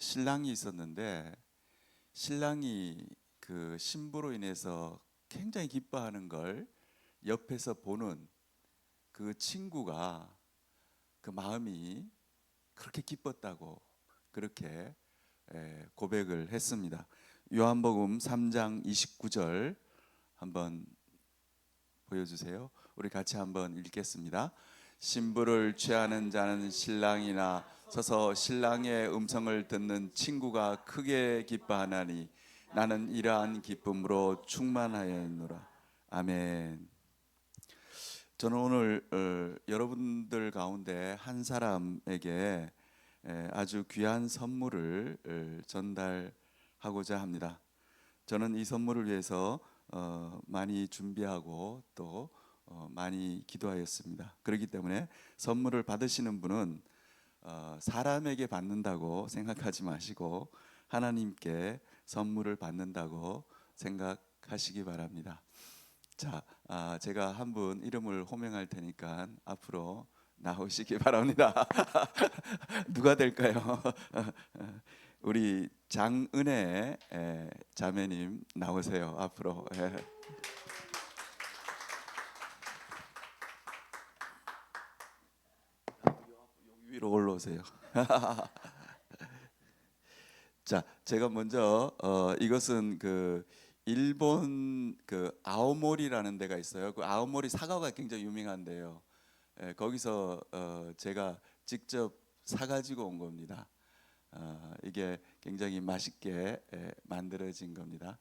신랑이 있었는데 신랑이 그 신부로 인해서 굉장히 기뻐하는 걸 옆에서 보는 그 친구가 그 마음이 그렇게 기뻤다고 그렇게 고백을 했습니다. 요한복음 3장 29절 한번 보여주세요. 우리 같이 한번 읽겠습니다. 신부를 취하는 자는 신랑이나 서서 신랑의 음성을 듣는 친구가 크게 기뻐하나니 나는 이러한 기쁨으로 충만하였노라. 아멘. 저는 오늘 여러분들 가운데 한 사람에게 아주 귀한 선물을 전달하고자 합니다. 저는 이 선물을 위해서 많이 준비하고 또 많이 기도하였습니다. 그렇기 때문에 선물을 받으시는 분은 사람에게 받는다고 생각하지 마시고 하나님께 선물을 받는다고 생각하시기 바랍니다. 자, 제가 한 분 이름을 호명할 테니까 앞으로 나오시기 바랍니다. 누가 될까요? 우리 장은혜 자매님 나오세요. 앞으로. 위로 올라오세요. 자, 제가 먼저 이것은 그 일본 그 아오모리라는 데가 있어요. 그 아오모리 사과가 굉장히 유명한데요. 거기서 제가 직접 사가지고 온 겁니다. 이게 굉장히 맛있게 만들어진 겁니다.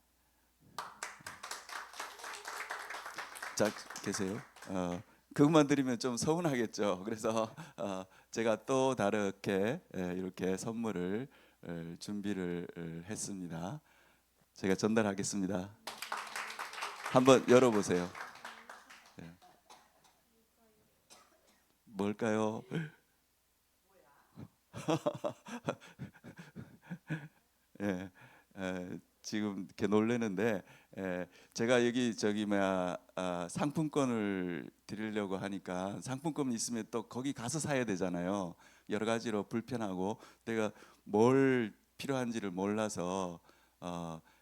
자, 계세요? 그것만 드리면 좀 서운하겠죠. 그래서 제가 또 다르게 이렇게 선물을 준비를 했습니다. 제가 전달하겠습니다. 한번 열어보세요. 네. 뭘까요? 예, 지금 이렇게 놀래는데 제가 여기 저기 뭐야 상품권을 드리려고 하니까 상품권 있으면 또 거기 가서 사야 되잖아요. 여러 가지로 불편하고 내가 뭘 필요한지를 몰라서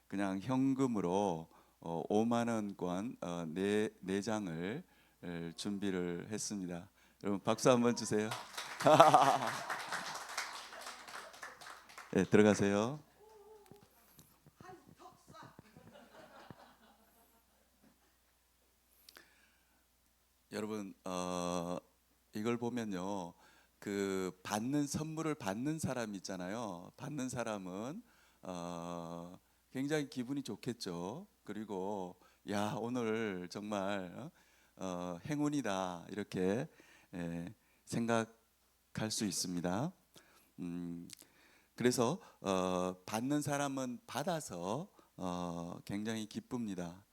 그냥 현금으로 5만 원권 네 장을 준비를 했습니다. 여러분 박수 한번 주세요. 네, 들어가세요. 여러분 이걸 보면요, 그 받는 선물을 받는 사람 있잖아요. 받는 사람은 굉장히 기분이 좋겠죠. 그리고 야 오늘 정말 행운이다 이렇게 생각할 수 있습니다. 음, 그래서 받는 사람은 받아서 굉장히 기쁩니다.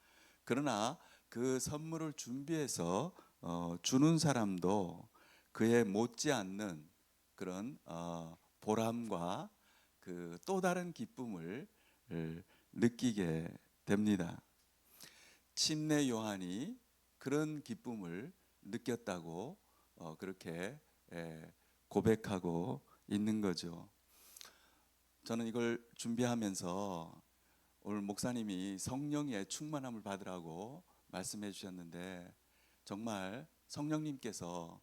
그러나 그 선물을 준비해서 주는 사람도 그에 못지않는 그런 보람과 그 또 다른 기쁨을 느끼게 됩니다. 침례 요한이 그런 기쁨을 느꼈다고 그렇게 고백하고 있는 거죠. 저는 이걸 준비하면서 오늘 목사님이 성령의 충만함을 받으라고 말씀해 주셨는데 정말 성령님께서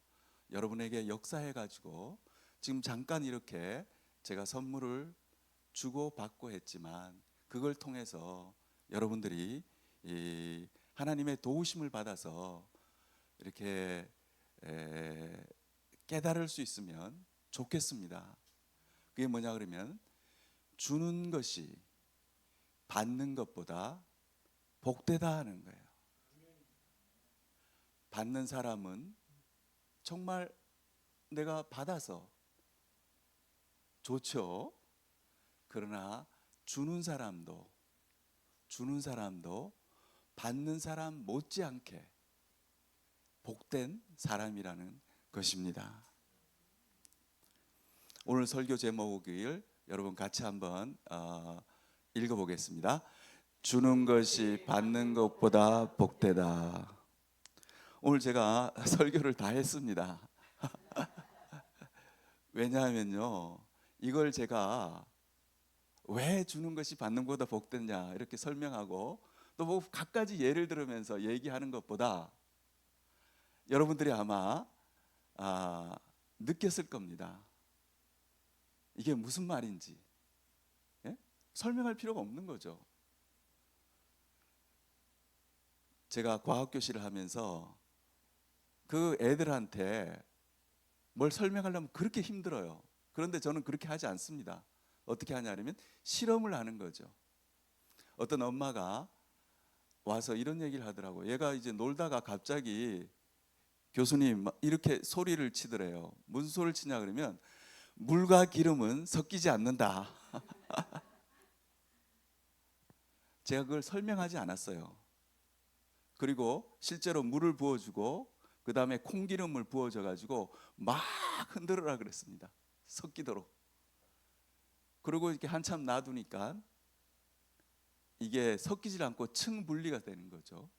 여러분에게 역사해 가지고 지금 잠깐 이렇게 제가 선물을 주고 받고 했지만 그걸 통해서 여러분들이 이 하나님의 도우심을 받아서 이렇게 깨달을 수 있으면 좋겠습니다. 그게 뭐냐 그러면 주는 것이 받는 것보다 복되다 하는 거예요. 받는 사람은 정말 내가 받아서 좋죠. 그러나 주는 사람도 받는 사람 못지않게 복된 사람이라는 것입니다. 오늘 설교 제목을 여러분 같이 한번 읽어보겠습니다. 주는 것이 받는 것보다 복되다. 오늘 제가 설교를 다 했습니다. 왜냐하면요, 이걸 제가 왜 주는 것이 받는 것보다 복되냐 이렇게 설명하고 또 뭐 갖가지 예를 들으면서 얘기하는 것보다 여러분들이 아마 느꼈을 겁니다. 이게 무슨 말인지. 예? 설명할 필요가 없는 거죠. 제가 과학교실을 하면서 그 애들한테 뭘 설명하려면 그렇게 힘들어요. 그런데 저는 그렇게 하지 않습니다. 어떻게 하냐면 실험을 하는 거죠. 어떤 엄마가 와서 이런 얘기를 하더라고요. 얘가 이제 놀다가 갑자기 교수님 이렇게 소리를 치더래요. 무슨 소리를 치냐 그러면 물과 기름은 섞이지 않는다. 제가 그걸 설명하지 않았어요. 그리고 실제로 물을 부어주고 그 다음에 콩기름을 부어줘 가지고 막 흔들어라 그랬습니다. 섞이도록. 그리고 이렇게 한참 놔두니까 이게 섞이질 않고 층 분리가 되는 거죠.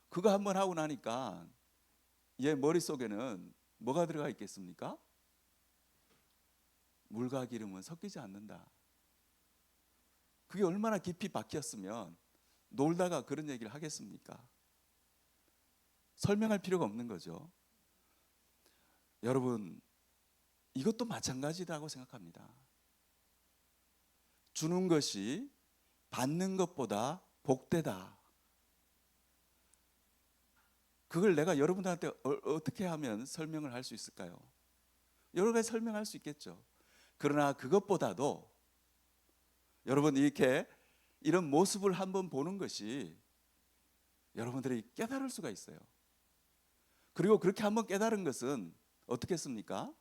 그거 한번 하고 나니까 얘 머릿속에는 뭐가 들어가 있겠습니까? 물과 기름은 섞이지 않는다. 그게 얼마나 깊이 박혔으면 놀다가 그런 얘기를 하겠습니까? 설명할 필요가 없는 거죠. 여러분, 이것도 마찬가지라고 생각합니다. 주는 것이 받는 것보다 복되다. 그걸 내가 여러분들한테 어떻게 하면 설명을 할 수 있을까요? 여러 가지 설명할 수 있겠죠. 그러나 그것보다도 여러분 이렇게 이런 모습을 한번 보는 것이 여러분들이 깨달을 수가 있어요. 그리고 그렇게 한번 깨달은 것은 어떻겠습니까?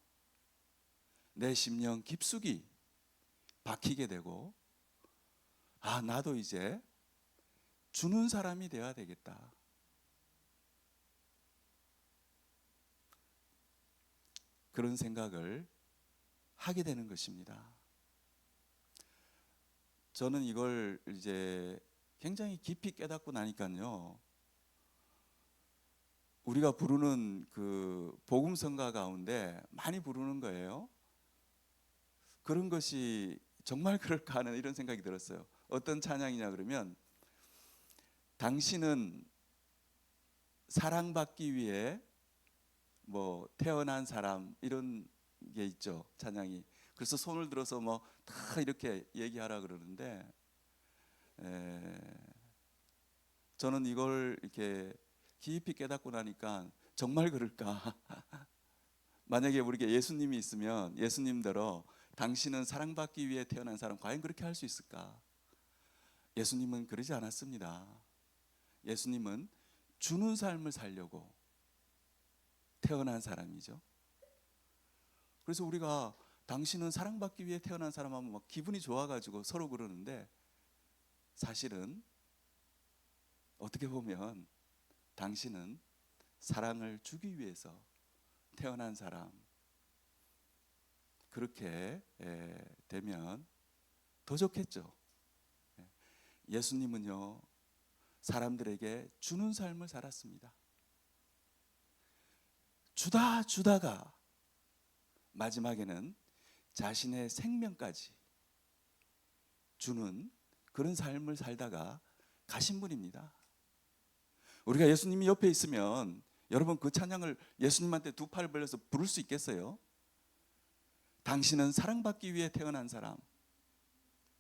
내 심령 깊숙이 박히게 되고 나도 이제 주는 사람이 되어야 되겠다. 그런 생각을 하게 되는 것입니다. 저는 이걸 이제 굉장히 깊이 깨닫고 나니까요. 우리가 부르는 그 복음성가 가운데 많이 부르는 거예요. 그런 것이 정말 그럴까 하는 이런 생각이 들었어요. 어떤 찬양이냐 그러면 당신은 사랑받기 위해 뭐 태어난 사람 이런 게 있죠. 찬양이. 그래서 손을 들어서 뭐 다 이렇게 얘기하라 그러는데 저는 이걸 이렇게 깊이 깨닫고 나니까 정말 그럴까? 만약에 우리에게 예수님이 있으면 예수님대로 당신은 사랑받기 위해 태어난 사람 과연 그렇게 할 수 있을까? 예수님은 그러지 않았습니다. 예수님은 주는 삶을 살려고 태어난 사람이죠. 그래서 우리가 당신은 사랑받기 위해 태어난 사람 하면 막 기분이 좋아가지고 서로 그러는데 사실은 어떻게 보면 당신은 사랑을 주기 위해서 태어난 사람. 그렇게 되면 더 좋겠죠. 예수님은요 사람들에게 주는 삶을 살았습니다. 주다가 마지막에는 자신의 생명까지 주는 그런 삶을 살다가 가신 분입니다. 우리가 예수님이 옆에 있으면 여러분 그 찬양을 예수님한테 두 팔을 벌려서 부를 수 있겠어요? 당신은 사랑받기 위해 태어난 사람.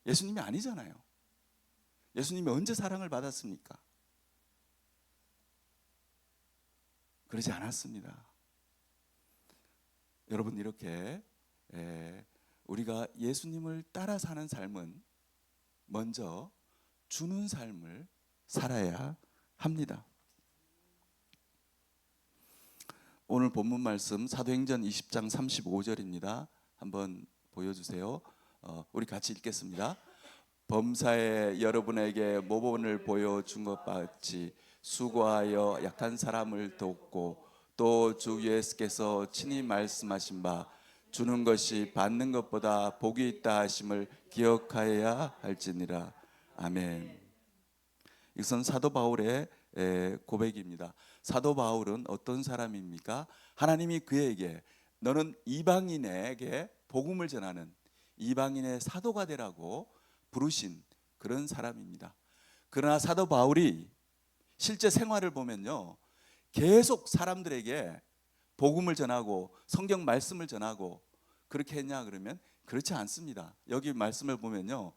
예수님이 아니잖아요. 예수님이 언제 사랑을 받았습니까? 그러지 않았습니다. 여러분 이렇게 우리가 예수님을 따라 사는 삶은 먼저 주는 삶을 살아야 합니다. 오늘 본문 말씀 사도행전 20장 35절입니다. 한번 보여주세요. 우리 같이 읽겠습니다. 범사에 여러분에게 모본을 보여준 것 같이 수고하여 약한 사람을 돕고 또 주 예수께서 친히 말씀하신 바 주는 것이 받는 것보다 복이 있다 하심을 기억하여야 할지니라. 아멘. 이것은 사도 바울의 고백입니다. 사도 바울은 어떤 사람입니까? 하나님이 그에게 너는 이방인에게 복음을 전하는 이방인의 사도가 되라고 부르신 그런 사람입니다. 그러나 사도 바울이 실제 생활을 보면요, 계속 사람들에게 복음을 전하고 성경 말씀을 전하고 그렇게 했냐 그러면 그렇지 않습니다. 여기 말씀을 보면요,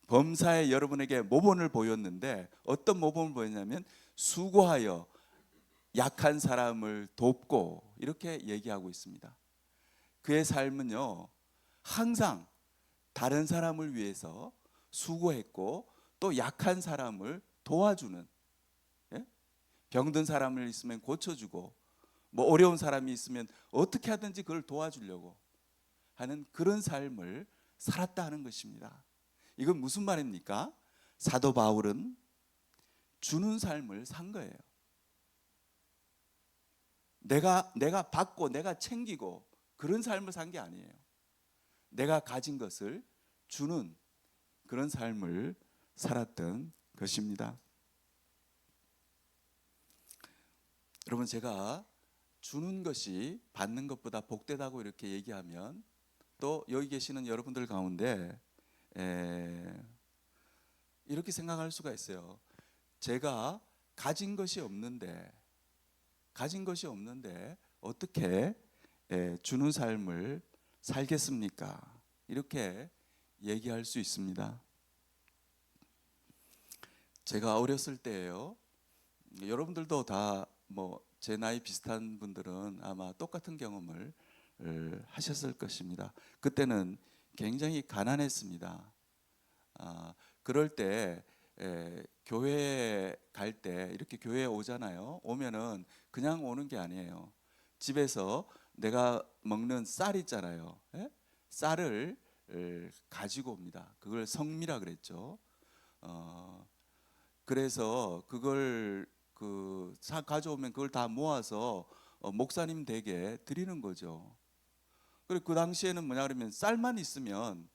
범사에 여러분에게 모범을 보였는데 어떤 모범을 보였냐면 수고하여 약한 사람을 돕고 이렇게 얘기하고 있습니다. 그의 삶은요, 항상 다른 사람을 위해서 수고했고 또 약한 사람을 도와주는, 예? 병든 사람을 있으면 고쳐주고 뭐 어려운 사람이 있으면 어떻게 하든지 그걸 도와주려고 하는 그런 삶을 살았다 하는 것입니다. 이건 무슨 말입니까? 사도 바울은 주는 삶을 산 거예요. 내가 받고 내가 챙기고 그런 삶을 산 게 아니에요. 내가 가진 것을 주는 그런 삶을 살았던 것입니다. 여러분, 제가 주는 것이 받는 것보다 복되다고 이렇게 얘기하면 또 여기 계시는 여러분들 가운데 이렇게 생각할 수가 있어요. 제가 가진 것이 없는데 어떻게 주는 삶을 살겠습니까? 이렇게 얘기할 수 있습니다. 제가 어렸을 때예요. 여러분들도 다 뭐 제 나이 비슷한 분들은 아마 똑같은 경험을 하셨을 것입니다. 그때는 굉장히 가난했습니다. 그럴 때 교회에 갈 때 이렇게 교회에 오잖아요. 오면은 그냥 오는 게 아니에요. 집에서 내가 먹는 쌀 있잖아요. 예? 쌀을 가지고 옵니다. 그걸 성미라 그랬죠. 그래서 그걸 가져오면 그걸 다 모아서 목사님 댁에 드리는 거죠. 그리고 그 당시에는 뭐냐 그러면 쌀만 있으면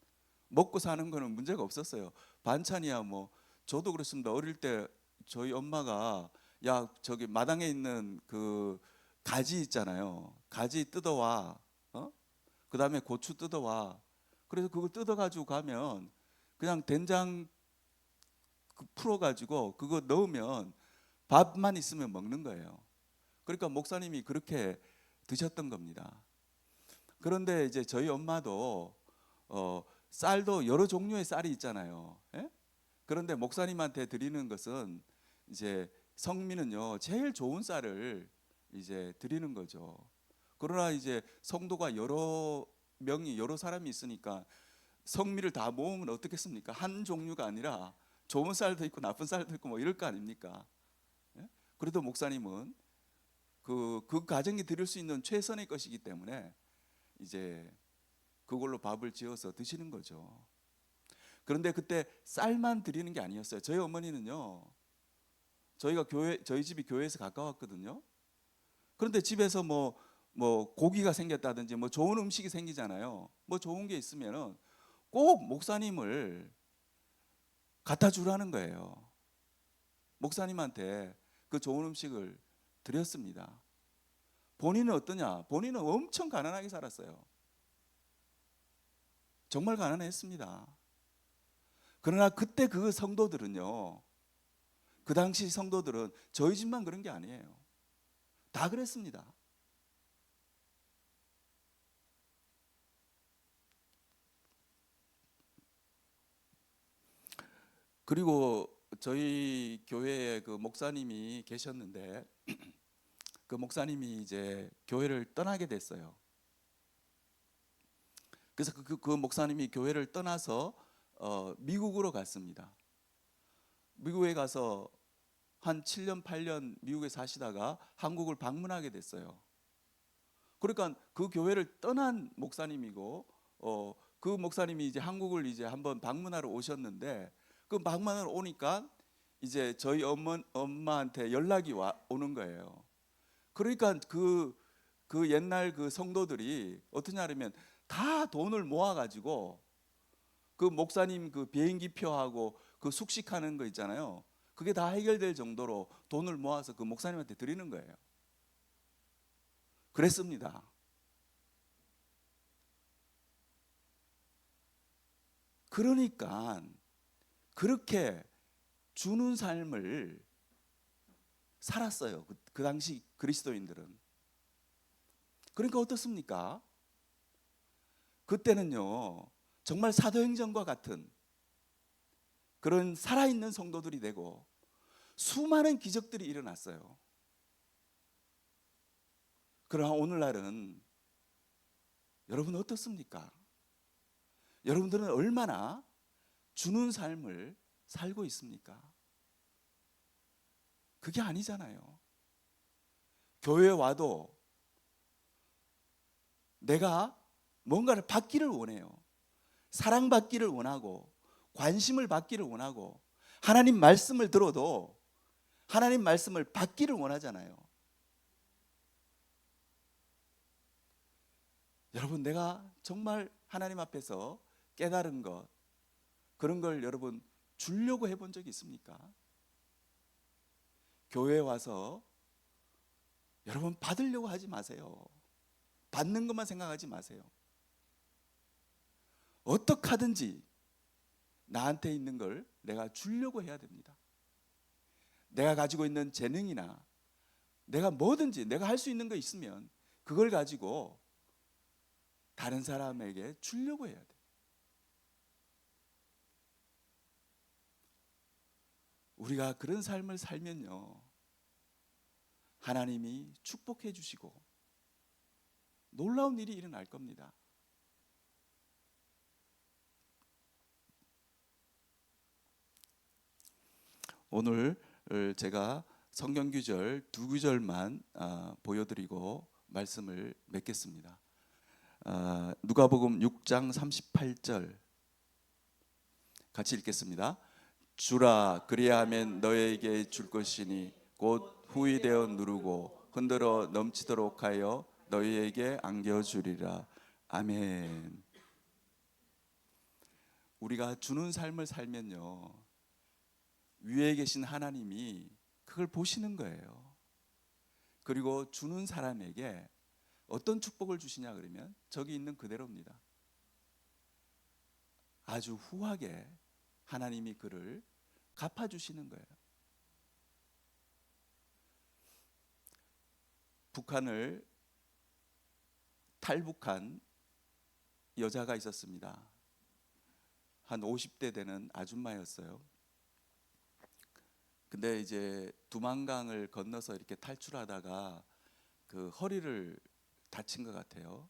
먹고 사는 거는 문제가 없었어요. 반찬이야 뭐 저도 그렇습니다. 어릴 때 저희 엄마가 야 저기 마당에 있는 그 가지 있잖아요. 가지 뜯어와. 그다음에 고추 뜯어와. 그래서 그거 뜯어가지고 가면 그냥 된장 풀어가지고 그거 넣으면 밥만 있으면 먹는 거예요. 그러니까 목사님이 그렇게 드셨던 겁니다. 그런데 이제 저희 엄마도 쌀도 여러 종류의 쌀이 있잖아요. 예? 그런데 목사님한테 드리는 것은 이제 성미는요 제일 좋은 쌀을 이제 드리는 거죠. 그러나 이제 성도가 여러 명이 여러 사람이 있으니까 성미를 다 모으면 어떻겠습니까? 한 종류가 아니라 좋은 쌀도 있고 나쁜 쌀도 있고 뭐 이럴 거 아닙니까? 예? 그래도 목사님은 그 가정이 드릴 수 있는 최선의 것이기 때문에 이제 그걸로 밥을 지어서 드시는 거죠. 그런데 그때 쌀만 드리는 게 아니었어요. 저희 어머니는요, 저희 집이 교회에서 가까웠거든요. 그런데 집에서 뭐 고기가 생겼다든지 뭐 좋은 음식이 생기잖아요. 뭐 좋은 게 있으면은 꼭 목사님을 갖다 주라는 거예요. 목사님한테 그 좋은 음식을 드렸습니다. 본인은 어떠냐? 본인은 엄청 가난하게 살았어요. 정말 가난했습니다. 그러나 그때 그 성도들은요, 그 당시 성도들은 저희 집만 그런 게 아니에요. 다 그랬습니다. 그리고 저희 교회에 그 목사님이 계셨는데 그 목사님이 이제 교회를 떠나게 됐어요. 그래서 그 목사님이 교회를 떠나서 미국으로 갔습니다. 미국에 가서 한 7년 8년 미국에 사시다가 한국을 방문하게 됐어요. 그러니까 그 교회를 떠난 목사님이고 그 목사님이 이제 한국을 이제 한번 방문하러 오셨는데 그 방문하러 오니까 이제 저희 엄마한테 연락이 오는 거예요. 그러니까 그 옛날 그 성도들이 어떠냐 하면 다 돈을 모아 가지고 그 목사님 그 비행기 표하고 그 숙식하는 거 있잖아요. 그게 다 해결될 정도로 돈을 모아서 그 목사님한테 드리는 거예요. 그랬습니다. 그러니까 그렇게 주는 삶을 살았어요. 그 당시 그리스도인들은. 그러니까 어떻습니까? 그때는요, 정말 사도행전과 같은 그런 살아있는 성도들이 되고 수많은 기적들이 일어났어요. 그러나 오늘날은 여러분 어떻습니까? 여러분들은 얼마나 주는 삶을 살고 있습니까? 그게 아니잖아요. 교회에 와도 내가 뭔가를 받기를 원해요. 사랑받기를 원하고 관심을 받기를 원하고 하나님 말씀을 들어도 하나님 말씀을 받기를 원하잖아요. 여러분, 내가 정말 하나님 앞에서 깨달은 것, 그런 걸 여러분 주려고 해본 적이 있습니까? 교회에 와서 여러분 받으려고 하지 마세요. 받는 것만 생각하지 마세요. 어떻게 하든지 나한테 있는 걸 내가 주려고 해야 됩니다. 내가 가지고 있는 재능이나 내가 뭐든지 내가 할 수 있는 거 있으면 그걸 가지고 다른 사람에게 주려고 해야 돼요. 우리가 그런 삶을 살면요, 하나님이 축복해 주시고 놀라운 일이 일어날 겁니다. 오늘 제가 성경 구절 두 구절만 보여드리고 말씀을 맺겠습니다. 누가복음 6장 38절 같이 읽겠습니다. 주라, 그리하면 너에게 줄 것이니 곧 후이되어 누르고 흔들어 넘치도록 하여 너희에게 안겨주리라. 아멘. 우리가 주는 삶을 살면요, 위에 계신 하나님이 그걸 보시는 거예요. 그리고 주는 사람에게 어떤 축복을 주시냐 그러면 저기 있는 그대로입니다. 아주 후하게 하나님이 그를 갚아주시는 거예요. 북한을 탈북한 여자가 있었습니다. 한 50대 되는 아줌마였어요. 근데 이제 두만강을 건너서 이렇게 탈출하다가 그 허리를 다친 것 같아요.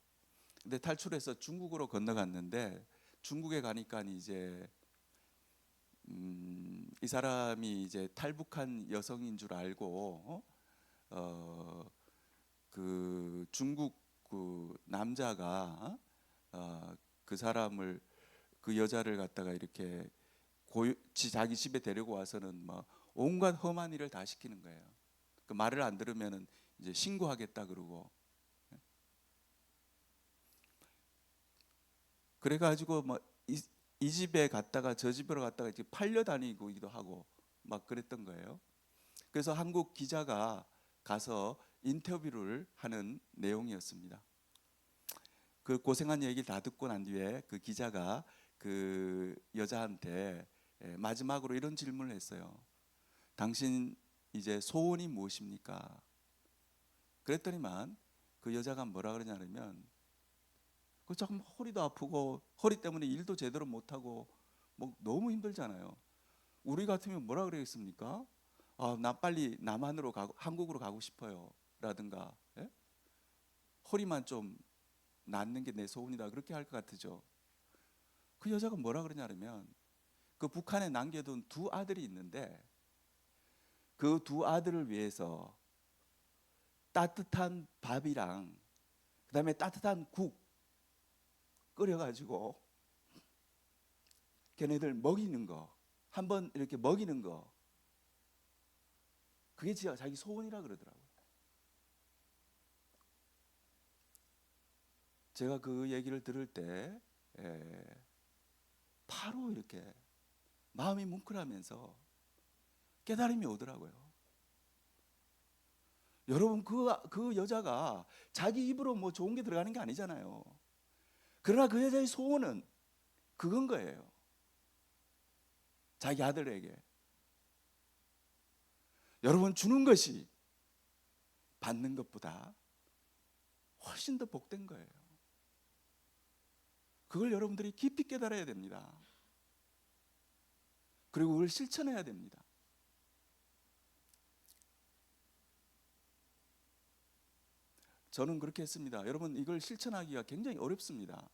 근데 탈출해서 중국으로 건너갔는데 중국에 가니까 이제 이 사람이 이제 탈북한 여성인 줄 알고 그 중국 그 남자가 그 사람을 그 여자를 갖다가 이렇게 자기 집에 데리고 와서는 뭐 온갖 험한 일을 다 시키는 거예요. 그 말을 안 들으면은 이제 신고하겠다 그러고. 그래가지고 뭐 이 집에 갔다가 저 집으로 갔다가 이렇게 팔려 다니기도 하고 막 그랬던 거예요. 그래서 한국 기자가 가서 인터뷰를 하는 내용이었습니다. 그 고생한 얘기를 다 듣고 난 뒤에 그 기자가 그 여자한테 마지막으로 이런 질문을 했어요. 당신 이제 소원이 무엇입니까? 그랬더니만 그 여자가 뭐라 그러냐면 그 참 허리도 아프고 허리 때문에 일도 제대로 못하고 뭐 너무 힘들잖아요. 우리 같으면 뭐라 그러겠습니까? 나 빨리 남한으로 가고 한국으로 가고 싶어요 라든가, 예? 허리만 좀 낫는 게 내 소원이다 그렇게 할 것 같으죠. 그 여자가 뭐라 그러냐면 그 북한에 남겨둔 두 아들이 있는데 그 두 아들을 위해서 따뜻한 밥이랑 그다음에 따뜻한 국 끓여가지고 걔네들 먹이는 거, 한번 이렇게 먹이는 거, 그게 진짜 자기 소원이라 그러더라고요. 제가 그 얘기를 들을 때 바로 이렇게 마음이 뭉클하면서 깨달음이 오더라고요. 여러분 그 여자가 자기 입으로 뭐 좋은 게 들어가는 게 아니잖아요. 그러나 그 여자의 소원은 그건 거예요. 자기 아들에게. 여러분, 주는 것이 받는 것보다 훨씬 더 복된 거예요. 그걸 여러분들이 깊이 깨달아야 됩니다. 그리고 그걸 실천해야 됩니다. 저는 그렇게 했습니다. 여러분, 이걸 실천하기가 굉장히 어렵습니다.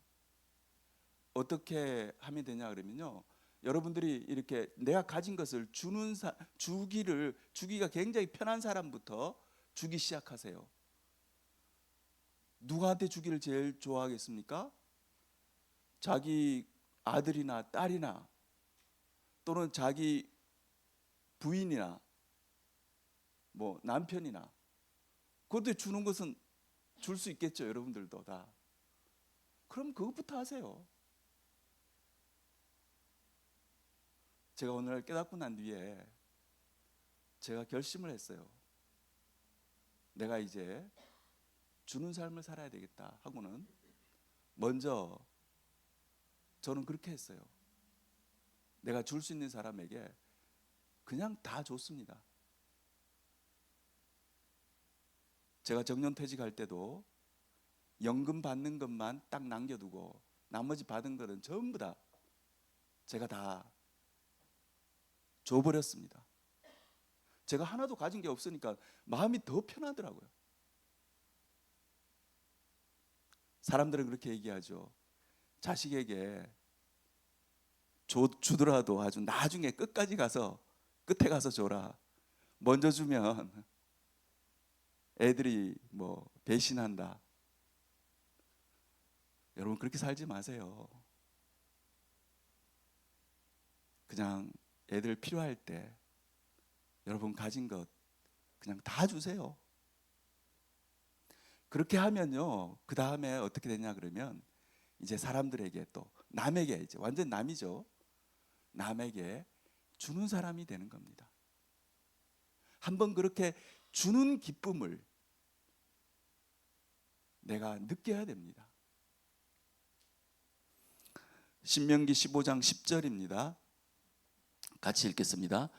어떻게 하면 되냐 그러면요, 여러분들이 이렇게 내가 가진 것을 주기가 굉장히 편한 사람부터 주기 시작하세요. 누구한테 주기를 제일 좋아하겠습니까? 자기 아들이나 딸이나 또는 자기 부인이나 뭐 남편이나. 그것도 주는 것은 줄 수 있겠죠, 여러분들도 다. 그럼 그것부터 하세요. 제가 오늘 깨닫고 난 뒤에 제가 결심을 했어요. 내가 이제 주는 삶을 살아야 되겠다 하고는 먼저 저는 그렇게 했어요. 내가 줄 수 있는 사람에게 그냥 다 줬습니다. 제가 정년퇴직할 때도 연금 받는 것만 딱 남겨두고 나머지 받은 것은 전부 다 제가 다 줘버렸습니다. 제가 하나도 가진 게 없으니까 마음이 더 편하더라고요. 사람들은 그렇게 얘기하죠. 자식에게 주더라도 아주 나중에 끝에 가서 줘라. 먼저 주면 애들이 뭐 배신한다. 여러분, 그렇게 살지 마세요. 그냥 애들 필요할 때 여러분 가진 것 그냥 다 주세요. 그렇게 하면요, 그 다음에 어떻게 되냐 그러면 이제 사람들에게, 또 남에게, 이제 완전 남이죠, 남에게 주는 사람이 되는 겁니다. 한번 그렇게 주는 기쁨을 내가 느껴야 됩니다. 신명기 15장 10절입니다. 같이 읽겠습니다.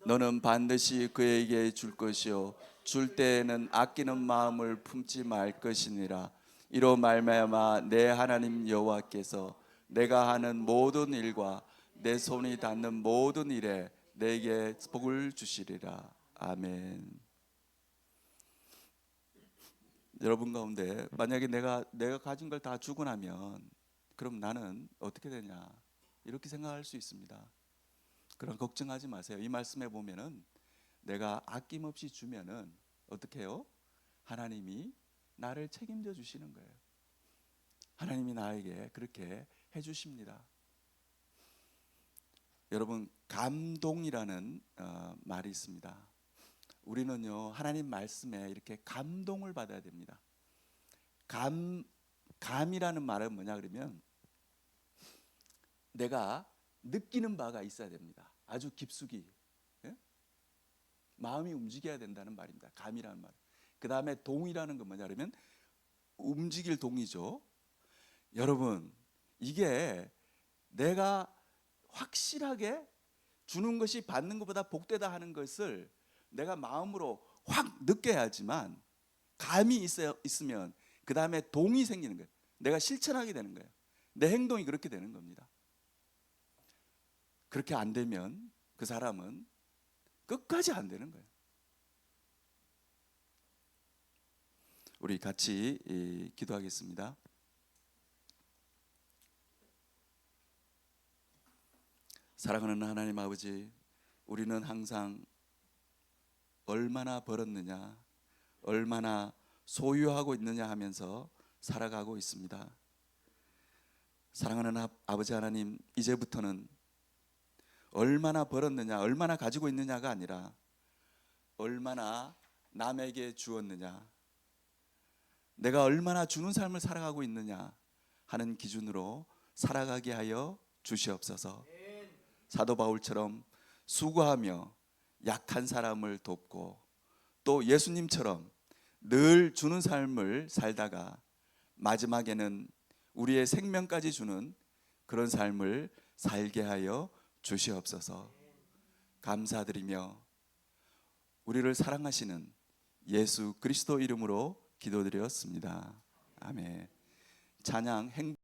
너는 반드시 그에게 줄 것이요 줄 때에는 아끼는 마음을 품지 말 것이니라. 이로 말미암아 내 하나님 여호와께서 내가 하는 모든 일과 내 손이 닿는 모든 일에 내게 복을 주시리라. 아멘. 여러분 가운데 만약에 내가 가진 걸 다 주고 나면 그럼 나는 어떻게 되냐, 이렇게 생각할 수 있습니다. 그런 걱정하지 마세요. 이 말씀에 보면은 내가 아낌없이 주면은 어떻게 해요? 하나님이 나를 책임져 주시는 거예요. 하나님이 나에게 그렇게 해 주십니다. 여러분, 감동이라는 말이 있습니다. 우리는요, 하나님 말씀에 이렇게 감동을 받아야 됩니다. 감이라는 말은 뭐냐 그러면 내가 느끼는 바가 있어야 됩니다. 아주 깊숙이, 예? 마음이 움직여야 된다는 말입니다. 감이라는 말. 그 다음에 동이라는 건 뭐냐 그러면 움직일 동이죠. 여러분, 이게 내가 확실하게 주는 것이 받는 것보다 복되다 하는 것을 내가 마음으로 확 느껴야지만, 감이 있으면 그 다음에 동이 생기는 거예요. 내가 실천하게 되는 거예요. 내 행동이 그렇게 되는 겁니다. 그렇게 안 되면 그 사람은 끝까지 안 되는 거예요. 우리 같이 기도하겠습니다. 사랑하는 하나님 아버지, 우리는 항상 얼마나 벌었느냐, 얼마나 소유하고 있느냐 하면서 살아가고 있습니다. 사랑하는 아버지 하나님, 이제부터는 얼마나 벌었느냐, 얼마나 가지고 있느냐가 아니라 얼마나 남에게 주었느냐, 내가 얼마나 주는 삶을 살아가고 있느냐 하는 기준으로 살아가게 하여 주시옵소서. 사도 바울처럼 수고하며 약한 사람을 돕고 또 예수님처럼 늘 주는 삶을 살다가 마지막에는 우리의 생명까지 주는 그런 삶을 살게 하여 주시옵소서. 감사드리며 우리를 사랑하시는 예수 그리스도 이름으로 기도드렸습니다. 아멘. 찬양 행